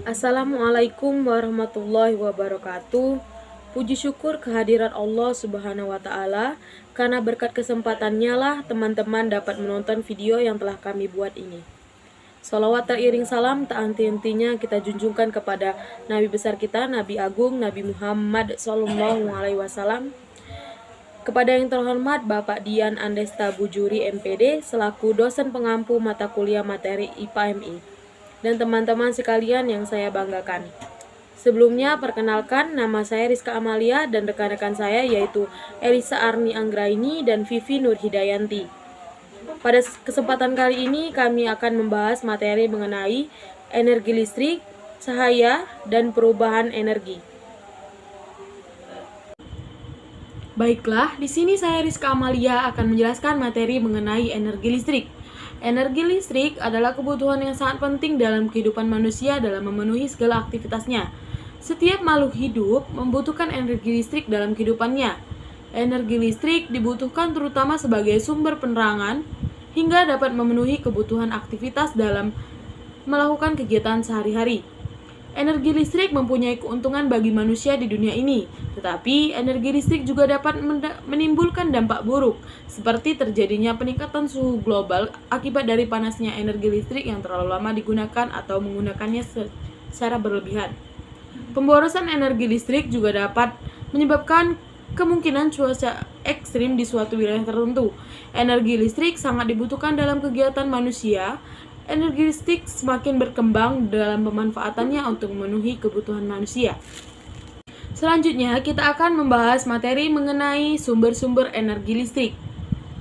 Assalamualaikum warahmatullahi wabarakatuh. Puji syukur kehadirat Allah Subhanahu wa Ta'ala, karena berkat kesempatannya lah teman-teman dapat menonton video yang telah kami buat ini. Salawat teriring salam tak henti-hentinya kita junjungkan kepada Nabi besar kita, Nabi Agung, Nabi Muhammad Sallallahu Alaihi Wasallam. Kepada yang terhormat Bapak Dian Andesta Bujuri MPD selaku dosen pengampu mata kuliah materi IPA MI, dan teman-teman sekalian yang saya banggakan. Sebelumnya perkenalkan, nama saya Rizka Amalia dan rekan-rekan saya yaitu Elisa Arni Anggraini dan Vivi Nur Hidayanti. Pada kesempatan kali ini kami akan membahas materi mengenai energi listrik, cahaya, dan perubahan energi. Baiklah, di sini saya Rizka Amalia akan menjelaskan materi mengenai energi listrik. Energi listrik adalah kebutuhan yang sangat penting dalam kehidupan manusia dalam memenuhi segala aktivitasnya. Setiap makhluk hidup membutuhkan energi listrik dalam kehidupannya. Energi listrik dibutuhkan terutama sebagai sumber penerangan hingga dapat memenuhi kebutuhan aktivitas dalam melakukan kegiatan sehari-hari. Energi listrik mempunyai keuntungan bagi manusia di dunia ini, tetapi energi listrik juga dapat menimbulkan dampak buruk, seperti terjadinya peningkatan suhu global akibat dari panasnya energi listrik yang terlalu lama digunakan atau menggunakannya secara berlebihan. Pemborosan energi listrik juga dapat menyebabkan kemungkinan cuaca ekstrim di suatu wilayah tertentu. Energi listrik sangat dibutuhkan dalam kegiatan manusia. Energi listrik semakin berkembang dalam pemanfaatannya untuk memenuhi kebutuhan manusia. Selanjutnya, kita akan membahas materi mengenai sumber-sumber energi listrik.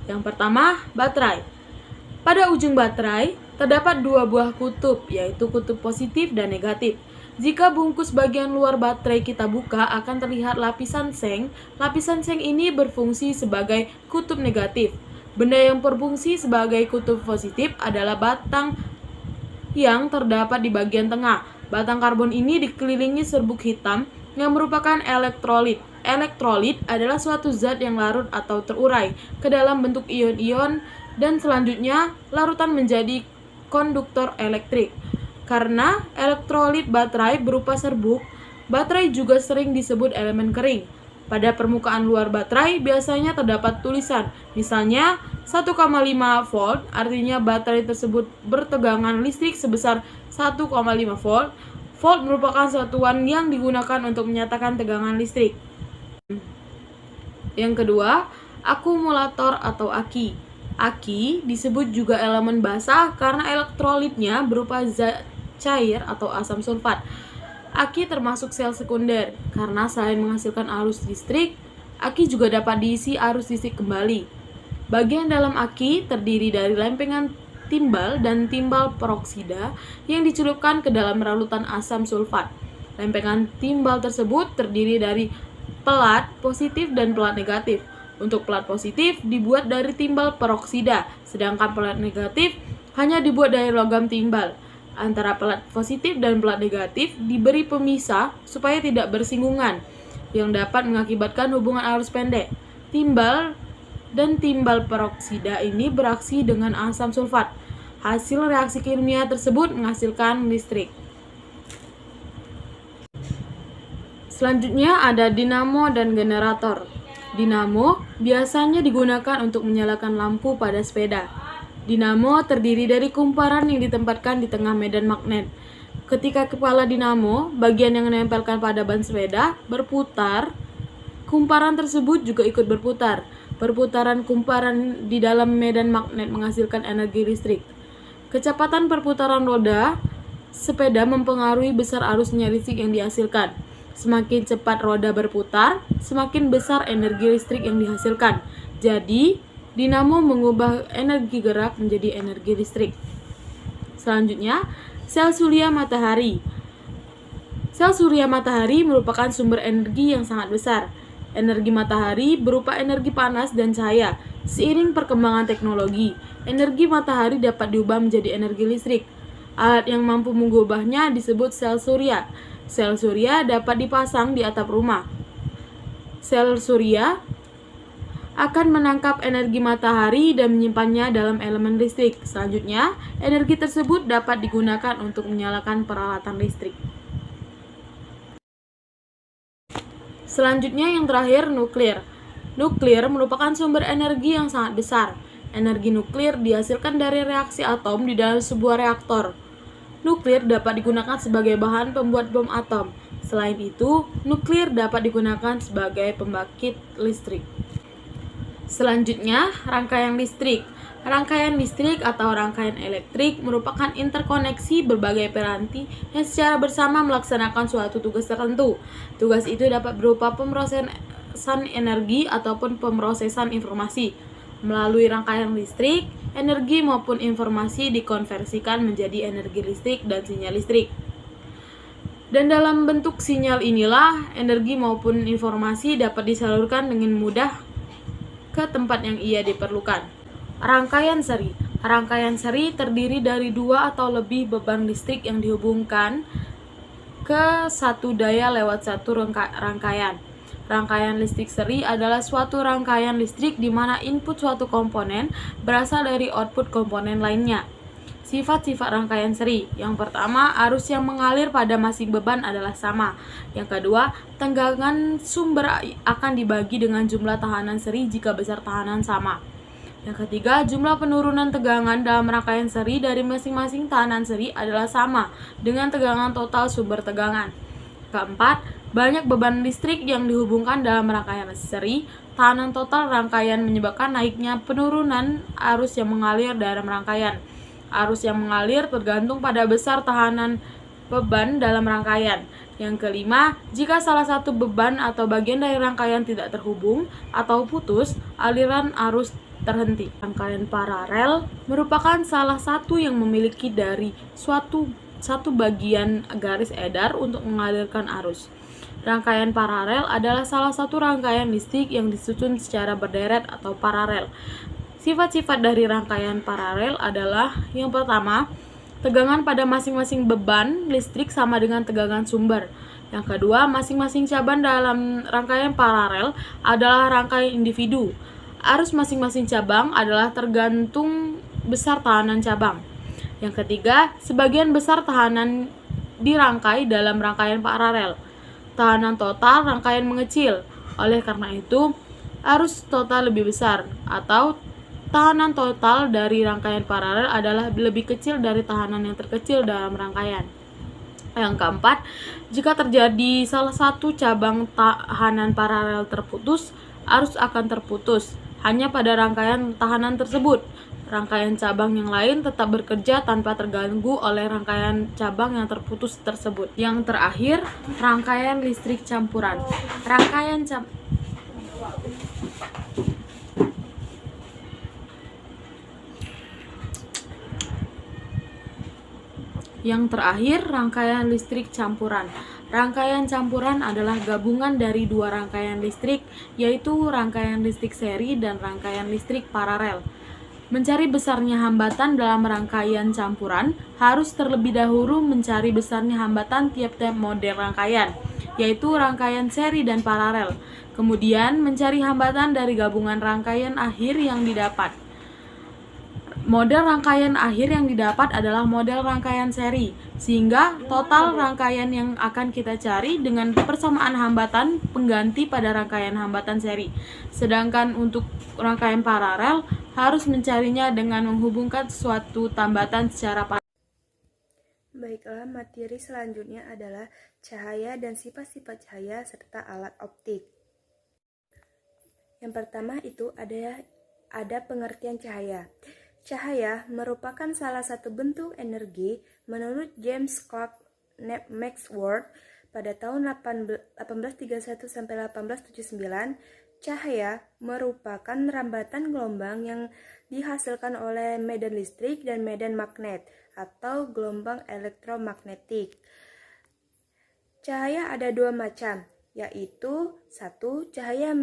Yang pertama, baterai. Pada ujung baterai, terdapat dua buah kutub, yaitu kutub positif dan negatif. Jika bungkus bagian luar baterai kita buka, akan terlihat lapisan seng. Lapisan seng ini berfungsi sebagai kutub negatif. Benda yang berfungsi sebagai kutub positif adalah batang yang terdapat di bagian tengah. Batang karbon ini dikelilingi serbuk hitam yang merupakan elektrolit. Elektrolit adalah suatu zat yang larut atau terurai ke dalam bentuk ion-ion dan selanjutnya larutan menjadi konduktor elektrik. Karena elektrolit baterai berupa serbuk, baterai juga sering disebut elemen kering. Pada permukaan luar baterai biasanya terdapat tulisan, misalnya 1,5 volt, artinya baterai tersebut bertegangan listrik sebesar 1,5 volt. Volt merupakan satuan yang digunakan untuk menyatakan tegangan listrik. Yang kedua, akumulator atau aki. Aki disebut juga elemen basah karena elektrolitnya berupa zat cair atau asam sulfat. Aki termasuk sel sekunder, karena selain menghasilkan arus listrik, aki juga dapat diisi arus listrik kembali. Bagian dalam aki terdiri dari lempengan timbal dan timbal peroksida yang dicelupkan ke dalam larutan asam sulfat. Lempengan timbal tersebut terdiri dari pelat positif dan pelat negatif. Untuk pelat positif dibuat dari timbal peroksida, sedangkan pelat negatif hanya dibuat dari logam timbal. Antara pelat positif dan pelat negatif diberi pemisah supaya tidak bersinggungan, yang dapat mengakibatkan hubungan arus pendek. Timbal dan timbal peroksida ini bereaksi dengan asam sulfat. Hasil reaksi kimia tersebut menghasilkan listrik. Selanjutnya ada dinamo dan generator. Dinamo biasanya digunakan untuk menyalakan lampu pada sepeda. Dinamo terdiri dari kumparan yang ditempatkan di tengah medan magnet. Ketika kepala dinamo, bagian yang menempelkan pada ban sepeda, berputar, kumparan tersebut juga ikut berputar. Perputaran kumparan di dalam medan magnet menghasilkan energi listrik. Kecepatan perputaran roda sepeda mempengaruhi besar arusnya listrik yang dihasilkan. Semakin cepat roda berputar, semakin besar energi listrik yang dihasilkan. Jadi, dinamo mengubah energi gerak menjadi energi listrik. Selanjutnya, sel surya matahari. Sel surya matahari merupakan sumber energi yang sangat besar. Energi matahari berupa energi panas dan cahaya. Seiring perkembangan teknologi, energi matahari dapat diubah menjadi energi listrik. Alat yang mampu mengubahnya disebut sel surya. Sel surya dapat dipasang di atap rumah. Sel surya akan menangkap energi matahari dan menyimpannya dalam elemen listrik. Selanjutnya, energi tersebut dapat digunakan untuk menyalakan peralatan listrik. Selanjutnya yang terakhir, nuklir. Nuklir merupakan sumber energi yang sangat besar. Energi nuklir dihasilkan dari reaksi atom di dalam sebuah reaktor. Nuklir dapat digunakan sebagai bahan pembuat bom atom. Selain itu, nuklir dapat digunakan sebagai pembangkit listrik. Selanjutnya, rangkaian listrik. Rangkaian listrik atau rangkaian elektrik merupakan interkoneksi berbagai piranti yang secara bersama melaksanakan suatu tugas tertentu. Tugas itu dapat berupa pemrosesan energi ataupun pemrosesan informasi. Melalui rangkaian listrik, energi maupun informasi dikonversikan menjadi energi listrik dan sinyal listrik. Dan dalam bentuk sinyal inilah energi maupun informasi dapat disalurkan dengan mudah ke tempat yang ia diperlukan. Rangkaian seri. Rangkaian seri terdiri dari dua atau lebih beban listrik yang dihubungkan ke satu daya lewat satu rangkaian. Rangkaian listrik seri adalah suatu rangkaian listrik di mana input suatu komponen berasal dari output komponen lainnya. Sifat-sifat rangkaian seri. Yang pertama, arus yang mengalir pada masing beban adalah sama. Yang kedua, tegangan sumber akan dibagi dengan jumlah tahanan seri jika besar tahanan sama. Yang ketiga, jumlah penurunan tegangan dalam rangkaian seri dari masing-masing tahanan seri adalah sama dengan tegangan total sumber tegangan. Keempat, banyak beban listrik yang dihubungkan dalam rangkaian seri. Tahanan total rangkaian menyebabkan naiknya penurunan arus yang mengalir dalam rangkaian. Arus yang mengalir tergantung pada besar tahanan beban dalam rangkaian. Yang kelima, jika salah satu beban atau bagian dari rangkaian tidak terhubung atau putus, aliran arus terhenti. Rangkaian paralel merupakan salah satu yang memiliki dari satu bagian garis edar untuk mengalirkan arus. Rangkaian paralel adalah salah satu rangkaian listrik yang disusun secara berderet atau paralel. Sifat-sifat dari rangkaian paralel adalah yang pertama, tegangan pada masing-masing beban listrik sama dengan tegangan sumber. Yang kedua, masing-masing cabang dalam rangkaian paralel adalah rangkaian individu. Arus masing-masing cabang adalah tergantung besar tahanan cabang. Yang ketiga, sebagian besar tahanan dirangkai dalam rangkaian paralel. Tahanan total rangkaian mengecil. Oleh karena itu, arus total lebih besar atau tahanan total dari rangkaian paralel adalah lebih kecil dari tahanan yang terkecil dalam rangkaian. Yang keempat, jika terjadi salah satu cabang tahanan paralel terputus, arus akan terputus hanya pada rangkaian tahanan tersebut. Rangkaian cabang yang lain tetap bekerja tanpa terganggu oleh rangkaian cabang yang terputus tersebut. Yang terakhir, rangkaian listrik campuran. Rangkaian listrik campuran. Rangkaian campuran adalah gabungan dari dua rangkaian listrik, yaitu rangkaian listrik seri dan rangkaian listrik paralel. Mencari besarnya hambatan dalam rangkaian campuran harus terlebih dahulu mencari besarnya hambatan tiap-tiap model rangkaian, yaitu rangkaian seri dan paralel. Kemudian mencari hambatan dari gabungan rangkaian akhir yang didapat. Model rangkaian akhir yang didapat adalah model rangkaian seri, sehingga total rangkaian yang akan kita cari dengan persamaan hambatan pengganti pada rangkaian hambatan seri. Sedangkan untuk rangkaian paralel harus mencarinya dengan menghubungkan suatu tambatan secara paralel. Baiklah, materi selanjutnya adalah cahaya dan sifat-sifat cahaya serta alat optik. Yang pertama itu ada pengertian cahaya. Cahaya merupakan salah satu bentuk energi menurut James Clerk Maxwell pada tahun 1831 sampai 1879. Cahaya merupakan rambatan gelombang yang dihasilkan oleh medan listrik dan medan magnet atau gelombang elektromagnetik. Cahaya ada dua macam, yaitu satu, cahaya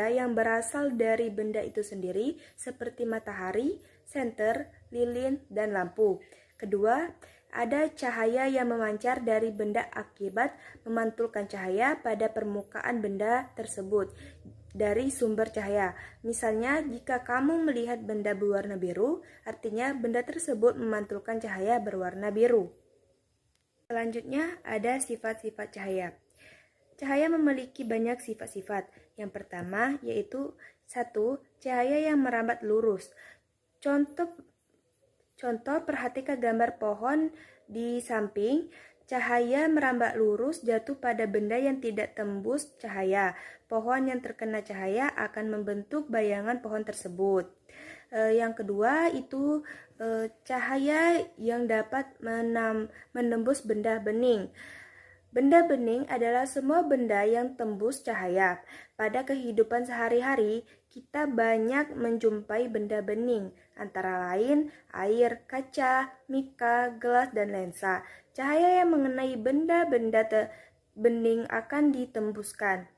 yang berasal dari benda itu sendiri seperti matahari, senter, lilin, dan lampu. Kedua, ada cahaya yang memancar dari benda akibat memantulkan cahaya pada permukaan benda tersebut dari sumber cahaya. Misalnya, jika kamu melihat benda berwarna biru, artinya benda tersebut memantulkan cahaya berwarna biru. Selanjutnya ada sifat-sifat cahaya. Cahaya memiliki banyak sifat-sifat. Yang pertama yaitu 1. Cahaya yang merambat lurus. Contoh perhatikan gambar pohon di samping. Cahaya merambat lurus jatuh pada benda yang tidak tembus cahaya. Pohon yang terkena cahaya akan membentuk bayangan pohon tersebut. Yang kedua itu cahaya yang dapat menembus benda bening. Benda bening adalah semua benda yang tembus cahaya. Pada kehidupan sehari-hari, kita banyak menjumpai benda bening, antara lain air, kaca, mika, gelas, dan lensa. Cahaya yang mengenai benda-benda bening akan ditembuskan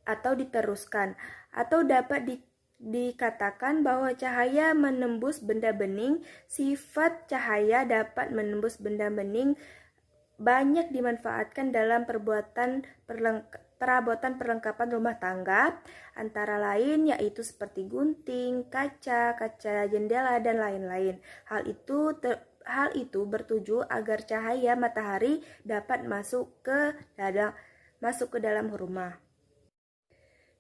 atau diteruskan, atau dapat dikatakan bahwa cahaya menembus benda bening. Sifat cahaya dapat menembus benda bening banyak dimanfaatkan dalam perabotan perlengkapan rumah tangga, antara lain yaitu seperti gunting, kaca jendela, dan lain-lain. Hal itu bertuju agar cahaya matahari dapat masuk ke dalam rumah.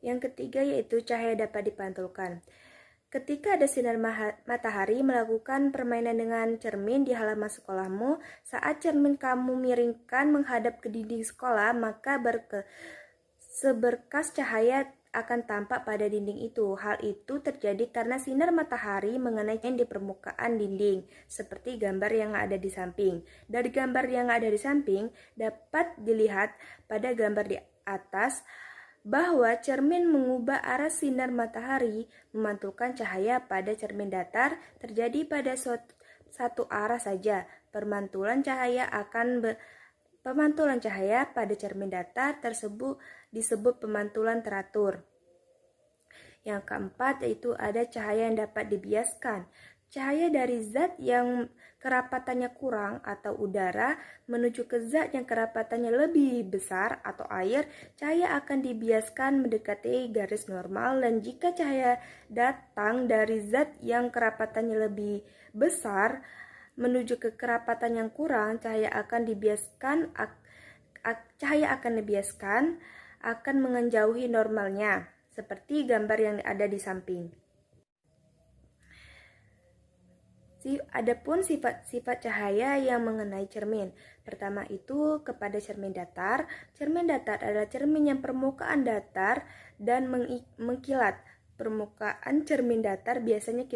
Yang ketiga yaitu cahaya dapat dipantulkan. Ketika ada sinar matahari melakukan permainan dengan cermin di halaman sekolahmu, saat cermin kamu miringkan menghadap ke dinding sekolah, maka seberkas cahaya akan tampak pada dinding itu. Hal itu terjadi karena sinar matahari mengenai di permukaan dinding, seperti gambar yang ada di samping. Dari gambar yang ada di samping, dapat dilihat pada gambar di atas bahwa cermin mengubah arah sinar matahari. Memantulkan cahaya pada cermin datar terjadi pada satu arah saja. Pemantulan cahaya pada cermin datar tersebut disebut pemantulan teratur. Yang keempat yaitu ada cahaya yang dapat dibiaskan. Cahaya dari zat yang kerapatannya kurang atau udara menuju ke zat yang kerapatannya lebih besar atau air, cahaya akan dibiaskan mendekati garis normal, dan jika cahaya datang dari zat yang kerapatannya lebih besar menuju ke kerapatan yang kurang, cahaya akan menjauhi normalnya, seperti gambar yang ada di samping. Adapun sifat-sifat cahaya yang mengenai cermin. Pertama itu kepada cermin datar. Cermin datar adalah cermin yang permukaan datar dan mengkilat. Permukaan cermin datar biasanya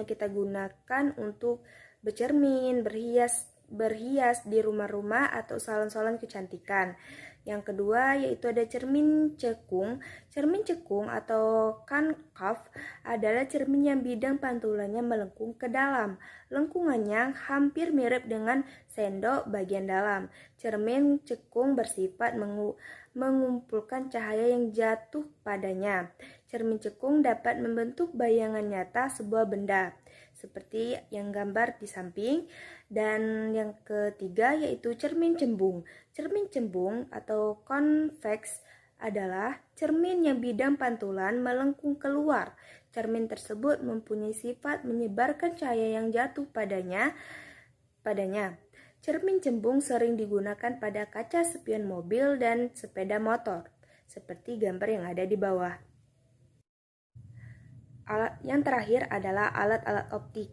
kita gunakan untuk bercermin, berhias di rumah-rumah atau salon-salon kecantikan. Yang kedua yaitu ada cermin cekung. Cermin cekung atau konkav adalah cermin yang bidang pantulannya melengkung ke dalam. Lengkungannya hampir mirip dengan sendok bagian dalam. Cermin cekung bersifat mengumpulkan cahaya yang jatuh padanya. Cermin cekung dapat membentuk bayangan nyata sebuah benda, seperti yang gambar di samping. Dan yang ketiga yaitu cermin cembung. Cermin cembung atau konveks adalah cermin yang bidang pantulan melengkung keluar. Cermin tersebut mempunyai sifat menyebarkan cahaya yang jatuh padanya. Cermin cembung sering digunakan pada kaca spion mobil dan sepeda motor, seperti gambar yang ada di bawah. Yang terakhir adalah alat-alat optik.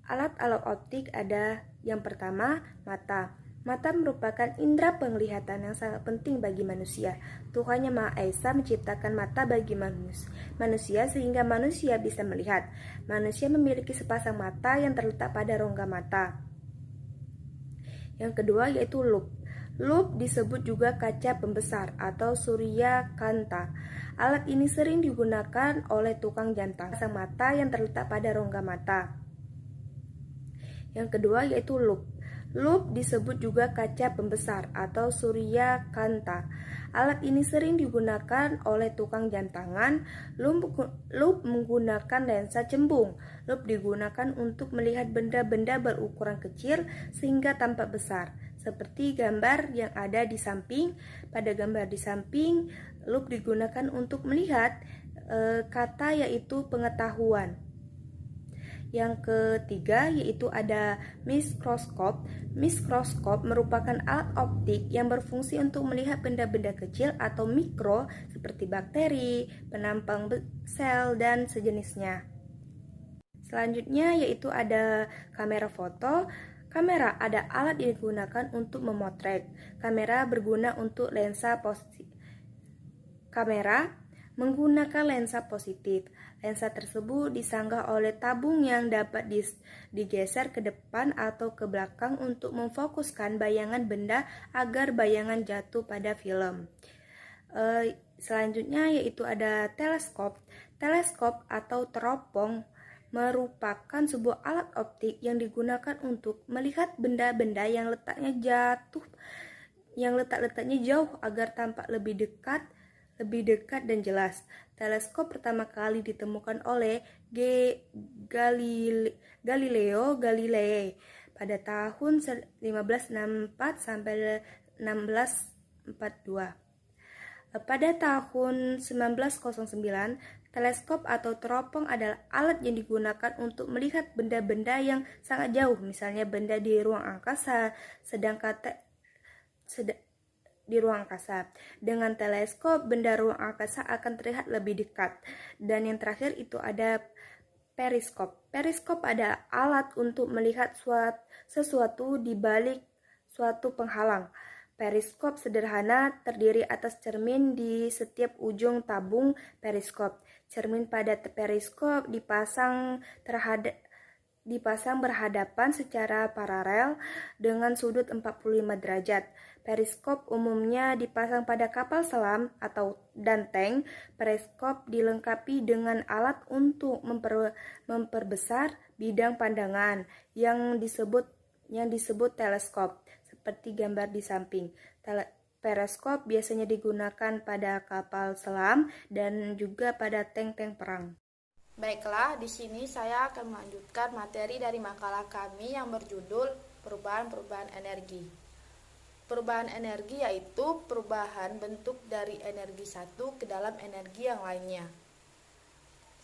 Alat-alat optik ada yang pertama, mata. Mata merupakan indera penglihatan yang sangat penting bagi manusia. Tuhan Yang Maha Esa menciptakan mata bagi manusia sehingga manusia bisa melihat. Manusia memiliki sepasang mata yang terletak pada rongga mata. Yang kedua yaitu loop. Loop disebut juga kaca pembesar atau surya kanta. Alat ini sering digunakan oleh tukang jantan pasang mata yang terletak pada rongga mata. Yang kedua yaitu loop. Loop disebut juga kaca pembesar atau surya kanta. Alat ini sering digunakan oleh tukang jam tangan. Loop menggunakan lensa cembung. Loop digunakan untuk melihat benda-benda berukuran kecil sehingga tampak besar, seperti gambar yang ada di samping. Pada gambar di samping, loop digunakan untuk melihat kata yaitu pengetahuan. Yang ketiga yaitu ada mikroskop. Mikroskop merupakan alat optik yang berfungsi untuk melihat benda-benda kecil atau mikro seperti bakteri, penampang sel, dan sejenisnya. Selanjutnya yaitu ada kamera foto. Kamera ada alat yang digunakan untuk memotret. Kamera berguna untuk lensa positif. Kamera menggunakan lensa positif. Lensa tersebut disanggah oleh tabung yang dapat digeser ke depan atau ke belakang untuk memfokuskan bayangan benda agar bayangan jatuh pada film. Selanjutnya yaitu ada teleskop. Teleskop atau teropong merupakan sebuah alat optik yang digunakan untuk melihat benda-benda yang letaknya jauh agar tampak lebih dekat dan jelas. Teleskop pertama kali ditemukan oleh Galileo Galilei pada tahun 1564 sampai 1642. Pada tahun 1909, teleskop atau teropong adalah alat yang digunakan untuk melihat benda-benda yang sangat jauh, misalnya benda di ruang angkasa, di ruang angkasa. Dengan teleskop, benda ruang angkasa akan terlihat lebih dekat. Dan yang terakhir itu ada periskop. Periskop adalah alat untuk melihat sesuatu di balik suatu penghalang. Periskop sederhana terdiri atas cermin di setiap ujung tabung periskop. Cermin pada periskop dipasang berhadapan secara paralel dengan sudut 45 derajat. Periskop umumnya dipasang pada kapal selam dan tank. Periskop dilengkapi dengan alat untuk memperbesar bidang pandangan yang disebut teleskop, seperti gambar di samping. Periskop biasanya digunakan pada kapal selam dan juga pada tank-tank perang. Baiklah, di sini saya akan melanjutkan materi dari makalah kami yang berjudul Perubahan-perubahan energi. Perubahan energi yaitu perubahan bentuk dari energi satu ke dalam energi yang lainnya.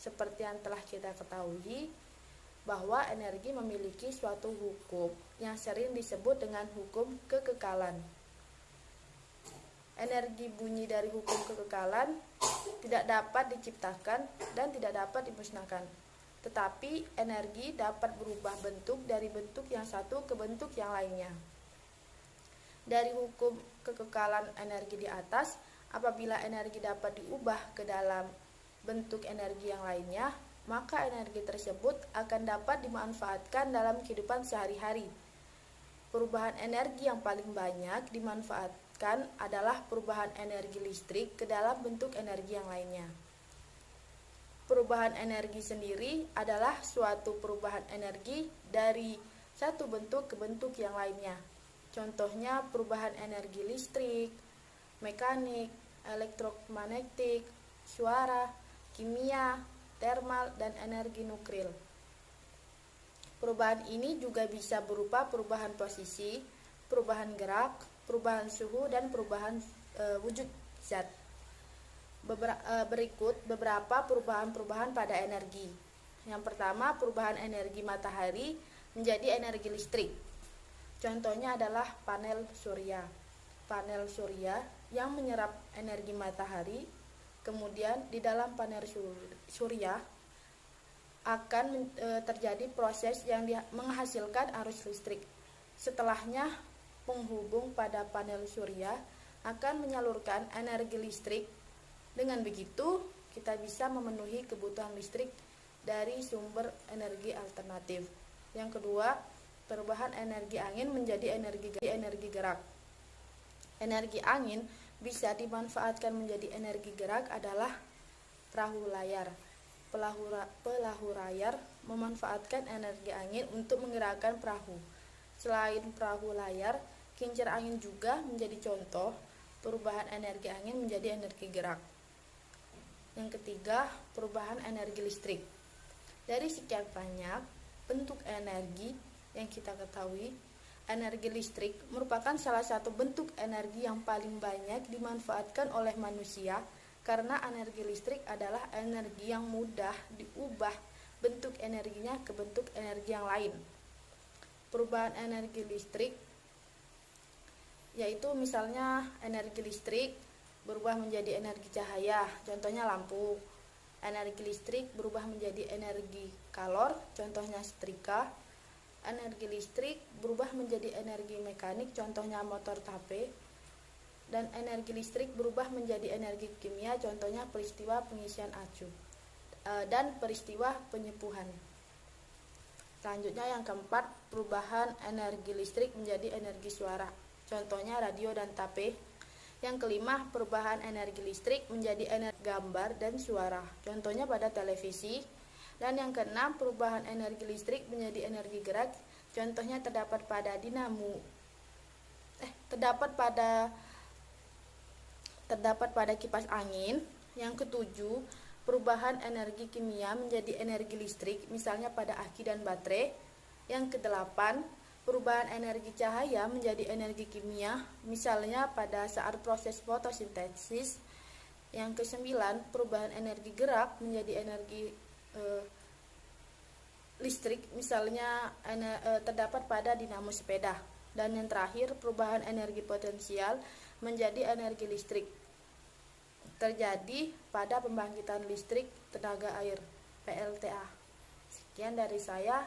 Seperti yang telah kita ketahui, bahwa energi memiliki suatu hukum yang sering disebut dengan hukum kekekalan. Energi bunyi dari hukum kekekalan tidak dapat diciptakan dan tidak dapat dimusnahkan. Tetapi energi dapat berubah bentuk dari bentuk yang satu ke bentuk yang lainnya. Dari hukum kekekalan energi di atas, apabila energi dapat diubah ke dalam bentuk energi yang lainnya, maka energi tersebut akan dapat dimanfaatkan dalam kehidupan sehari-hari. Perubahan energi yang paling banyak dimanfaatkan adalah perubahan energi listrik ke dalam bentuk energi yang lainnya. Perubahan energi sendiri adalah suatu perubahan energi dari satu bentuk ke bentuk yang lainnya. Contohnya perubahan energi listrik, mekanik, elektromagnetik, suara, kimia, termal, dan energi nuklir. Perubahan ini juga bisa berupa perubahan posisi, perubahan gerak, perubahan suhu, dan perubahan wujud zat. Berikut beberapa perubahan-perubahan pada energi. Yang pertama, perubahan energi matahari menjadi energi listrik. Contohnya adalah panel surya. Panel surya yang menyerap energi matahari, kemudian di dalam panel surya akan terjadi proses yang menghasilkan arus listrik. Setelahnya, penghubung pada panel surya akan menyalurkan energi listrik. Dengan begitu, kita bisa memenuhi kebutuhan listrik dari sumber energi alternatif. Yang kedua, perubahan energi angin menjadi energi gerak. Energi angin bisa dimanfaatkan menjadi energi gerak adalah perahu layar. Perahu layar memanfaatkan energi angin untuk menggerakkan perahu. Selain perahu layar, kincir angin juga menjadi contoh perubahan energi angin menjadi energi gerak. Yang ketiga, perubahan energi listrik. Dari sekian banyak bentuk energi yang kita ketahui, energi listrik merupakan salah satu bentuk energi yang paling banyak dimanfaatkan oleh manusia karena energi listrik adalah energi yang mudah diubah bentuk energinya ke bentuk energi yang lain. Perubahan energi listrik yaitu misalnya energi listrik berubah menjadi energi cahaya, contohnya lampu. Energi listrik berubah menjadi energi kalor, contohnya setrika. Energi listrik berubah menjadi energi mekanik, contohnya motor tape. Dan energi listrik berubah menjadi energi kimia, contohnya peristiwa pengisian acu dan peristiwa penyepuhan. Selanjutnya yang keempat, perubahan energi listrik menjadi energi suara, contohnya radio dan tape. Yang kelima, perubahan energi listrik menjadi energi gambar dan suara, contohnya pada televisi. Dan yang keenam, perubahan energi listrik menjadi energi gerak, contohnya terdapat pada kipas angin. Yang ketujuh, perubahan energi kimia menjadi energi listrik, misalnya pada aki dan baterai. Yang kedelapan, perubahan energi cahaya menjadi energi kimia, misalnya pada saat proses fotosintesis. Yang kesembilan, perubahan energi gerak menjadi energi listrik, misalnya terdapat pada dinamo sepeda. Dan yang terakhir, perubahan energi potensial menjadi energi listrik terjadi pada pembangkitan listrik tenaga air (PLTA). Sekian dari saya.